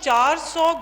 400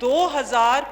2000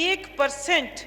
1%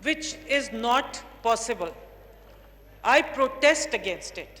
which is not possible. I protest against it.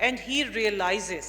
and he realizes.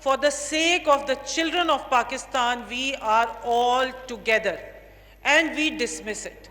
for the sake of the children of Pakistan, we are all together and we dismiss it.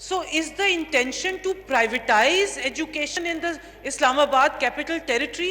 So is the intention to privatize education in the Islamabad capital territory?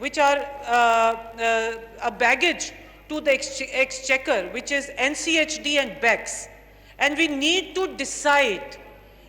which are a baggage to the exchequer, which is NCHD and BEX, and we need to decide.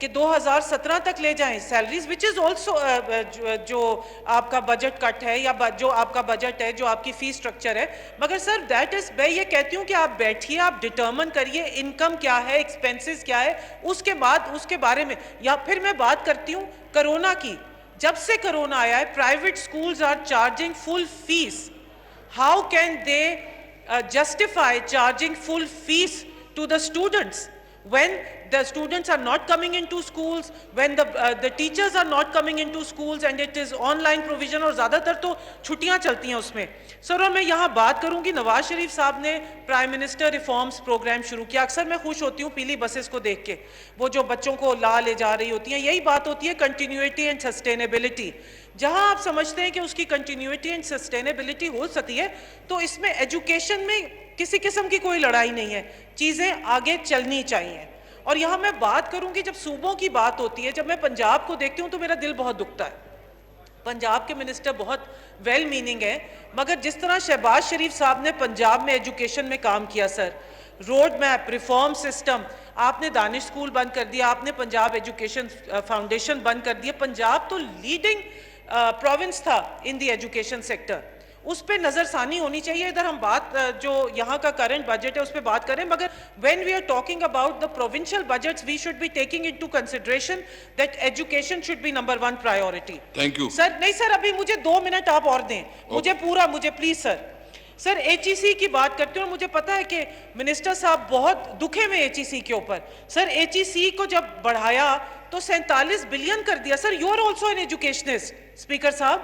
کہ 2017 تک لے جائیں salaries which is also جو آپ کا budget کٹ ہے یا جو آپ کا بجٹ ہے جو آپ کی فی سٹرکچر ہے. مگر سر دیٹ از میں یہ کہتی ہوں کہ آپ بیٹھیے, آپ ڈٹرمن کریے انکم کیا ہے, ایکسپینسز کیا ہے, اس کے بعد اس کے بارے میں. یا پھر میں بات کرتی ہوں کرونا کی. جب سے کرونا آیا ہے private schools are charging full fees. How can they justify charging full fees to the students when the students are not coming into schools, when the teachers are not coming into schools and it is online provision, اور زیادہ تر تو چھٹیاں چلتی ہیں اس میں. سر اور میں یہاں بات کروں گی نواز شریف صاحب نے پرائم منسٹر ریفارمز پروگرام شروع کیا. اکثر میں خوش ہوتی ہوں پیلی بسز کو دیکھ کے, وہ جو بچوں کو لے جا رہی ہوتی ہیں. یہی بات ہوتی ہے کنٹینیوٹی اینڈ سسٹینیبلٹی. جہاں آپ سمجھتے ہیں کہ اس کی کنٹینیوٹی اینڈ سسٹینیبلٹی ہو سکتی ہے تو اس میں ایجوکیشن میں کسی قسم کی کوئی لڑائی نہیں ہے, چیزیں آگے چلنی چاہیے. اور یہاں میں بات کروں گی جب صوبوں کی بات ہوتی ہے, جب میں پنجاب کو دیکھتی ہوں تو میرا دل بہت دکھتا ہے. پنجاب کے منسٹر بہت ویل میننگ ہیں, مگر جس طرح شہباز شریف صاحب نے پنجاب میں ایجوکیشن میں کام کیا سر, روڈ میپ, ریفارم سسٹم, آپ نے دانش اسکول بند کر دیا, آپ نے پنجاب ایجوکیشن فاؤنڈیشن بند کر دیا. پنجاب تو لیڈنگ پروونس تھا ان دی ایجوکیشن سیکٹر, اس پہ نظر ثانی ہونی چاہیے. ادھر ہم بات جو یہاں کا کرنٹ بجٹ ہے اس پہ بات کریں, مگر when we are talking about the provincial budgets we should be taking into consideration that education should be number one priority. Thank you. سر نہیں سر, ابھی مجھے 2 منٹ آپ اور دیں, مجھے پورا, مجھے please sir. Sir H E سی کی بات کرتے ہیں اور مجھے پتا ہے کہ منسٹر صاحب بہت دکھے میں ایچ ای سی کے اوپر. سر ایچ ای سی کو جب بڑھایا تو 47 بلین کر دیا. Sir you are also an educationist. Speaker صاحب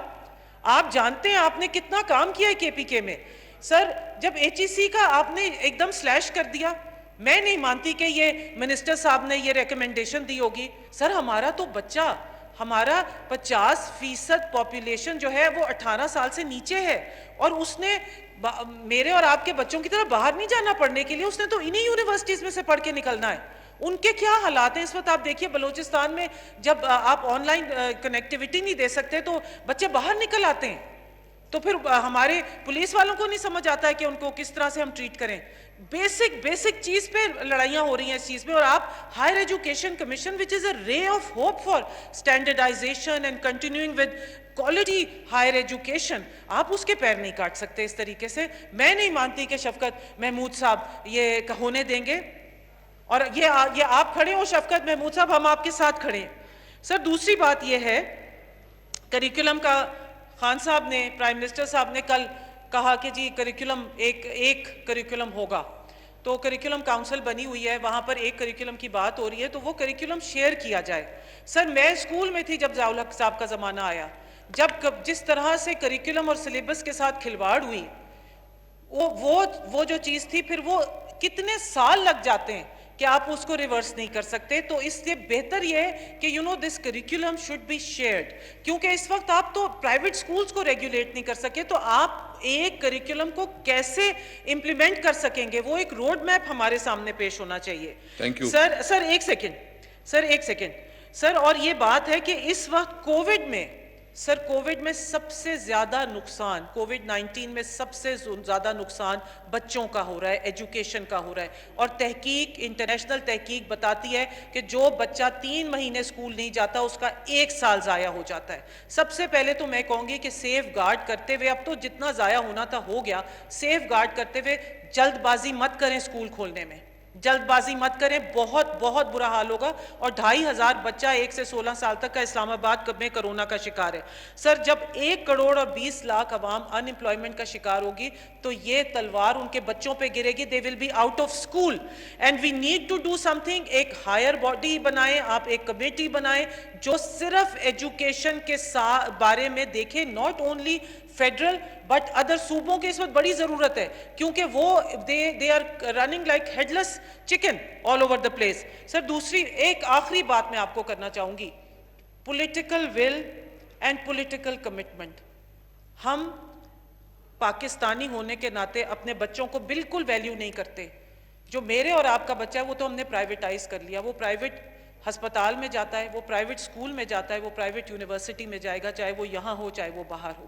آپ جانتے ہیں آپ نے کتنا کام کیا ہے کے پی کے میں. سر جب ایچ ای سی کا آپ نے ایک دم سلیش کر دیا, میں نہیں مانتی کہ یہ منسٹر صاحب نے یہ ریکمنڈیشن دی ہوگی. سر ہمارا تو بچہ, ہمارا 50% پاپولیشن جو ہے وہ 18 سال سے نیچے ہے, اور اس نے میرے اور آپ کے بچوں کی طرح باہر نہیں جانا پڑھنے کے لیے, اس نے تو انہی یونیورسٹیز میں سے پڑھ کے نکلنا ہے. ان کے کیا حالات ہیں اس وقت؟ آپ دیکھیے بلوچستان میں جب آپ آن لائن کنیکٹیوٹی نہیں دے سکتے تو بچے باہر نکل آتے ہیں. تو پھر ہمارے پولیس والوں کو نہیں سمجھ آتا ہے کہ ان کو کس طرح سے ہم ٹریٹ کریں. بیسک چیز پہ لڑائیاں ہو رہی ہیں اس چیز میں, اور آپ Higher Education Commission which is a ray of hope for standardisation and continuing with quality higher education, آپ اس کے پیر نہیں کاٹ سکتے اس طریقے سے. میں نہیں مانتی کہ شفقت محمود صاحب یہ ہونے دیں گے, اور یہ آپ کھڑے ہو شفقت محمود صاحب, ہم آپ کے ساتھ کھڑے ہیں. سر دوسری بات یہ ہے کریکولم کا, خان صاحب نے, پرائم منسٹر صاحب نے کل کہا کہ جی کریکولم ایک کریکولم ہوگا, تو کریکولم کاؤنسل بنی ہوئی ہے, وہاں پر ایک کریکولم کی بات ہو رہی ہے, تو وہ کریکولم شیئر کیا جائے. سر میں اسکول میں تھی جب ضیاء الحق صاحب کا زمانہ آیا, جب جس طرح سے کریکولم اور سلیبس کے ساتھ کھلواڑ ہوئی, وہ جو چیز تھی, پھر وہ کتنے سال لگ جاتے ہیں کہ آپ اس کو ریورس نہیں کر سکتے. تو اس سے بہتر یہ ہے کہ دس کریکولم شوڈ بی شیئرڈ, کیونکہ اس وقت آپ تو پرائیویٹ سکولز کو ریگولیٹ نہیں کر سکے, تو آپ ایک کریکولم کو کیسے امپلیمنٹ کر سکیں گے, وہ ایک روڈ میپ ہمارے سامنے پیش ہونا چاہیے. سر ایک سیکنڈ سر, اور یہ بات ہے کہ اس وقت کووڈ میں سب سے زیادہ نقصان, کووڈ-19 میں سب سے زیادہ نقصان بچوں کا ہو رہا ہے, ایجوکیشن کا ہو رہا ہے. اور تحقیق, انٹرنیشنل تحقیق بتاتی ہے کہ جو بچہ 3 مہینے اسکول نہیں جاتا اس کا 1 سال ضائع ہو جاتا ہے. سب سے پہلے تو میں کہوں گی کہ سیف گارڈ کرتے ہوئے, اب تو جتنا ضائع ہونا تھا ہو گیا, سیف گارڈ کرتے ہوئے جلد بازی مت کریں اسکول کھولنے میں, جلد بازی مت کریں, بہت برا حال ہوگا. اور 2,500 بچہ 1 سے 16 سال تک کا اسلام آباد میں کرونا کا شکار ہے. سر جب 1 کروڑ اور 20 لاکھ عوام ان امپلائمنٹ کا شکار ہوگی تو یہ تلوار ان کے بچوں پہ گرے گی, they will be out of school and we need to do something. ایک ہائر باڈی بنائیں, آپ ایک کمیٹی بنائیں جو صرف ایجوکیشن کے بارے میں دیکھیں, not only federal but other صوبوں کے اس وقت بڑی ضرورت ہے, کیونکہ وہ they are running like headless chicken all over the place. سر دوسری ایک آخری بات میں آپ کو کرنا چاہوں گی, political will end political commitment. ہم پاکستانی ہونے کے ناطے اپنے بچوں کو بالکل ویلیو نہیں کرتے. جو میرے اور آپ کا بچہ ہے وہ تو ہم نے پرائیویٹائز کر لیا, وہ پرائیویٹ ہسپتال میں جاتا ہے, وہ پرائیویٹ اسکول میں جاتا ہے, وہ پرائیویٹ یونیورسٹی میں جائے گا, چاہے وہ یہاں ہو چاہے وہ باہر ہو.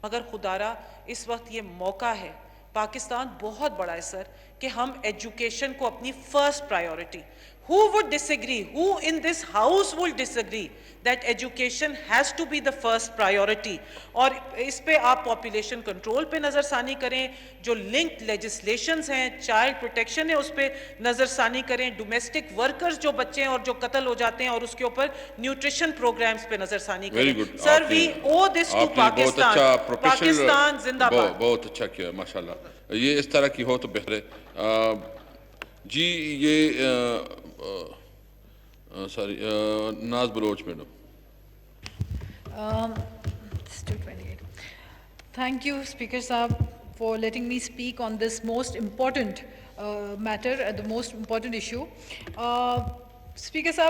مگر خدارا اس وقت یہ موقع ہے, پاکستان بہت بڑا ہے سر, کہ ہم ایجوکیشن کو اپنی first priority, Who would disagree? Who in this house will disagree that education has to be the first priority? اور اس پہ آپ پاپولیشن کنٹرول پہ نظر ثانی کریں, جو لنکڈ لیجسلیشنز ہیں, چائلڈ پروٹیکشن ہے, اس پہ نظر ثانی کریں, ڈومیسٹک ورکرز جو بچے ہیں اور جو قتل ہو جاتے ہیں, اور اس کے اوپر نیوٹریشن پروگرامز پہ نظر ثانی کریں. سر وی او دس ٹو پاکستان. پاکستان زندہ باد. بہت اچھا کیا ماشاءاللہ. یہ اس طرح کی ہو تو بہتر ہے. جی یہ sorry Naz Baloch madam. Thank you, Speaker Saab, for letting me speak on this most important matter, the most important issue. Speaker Saab,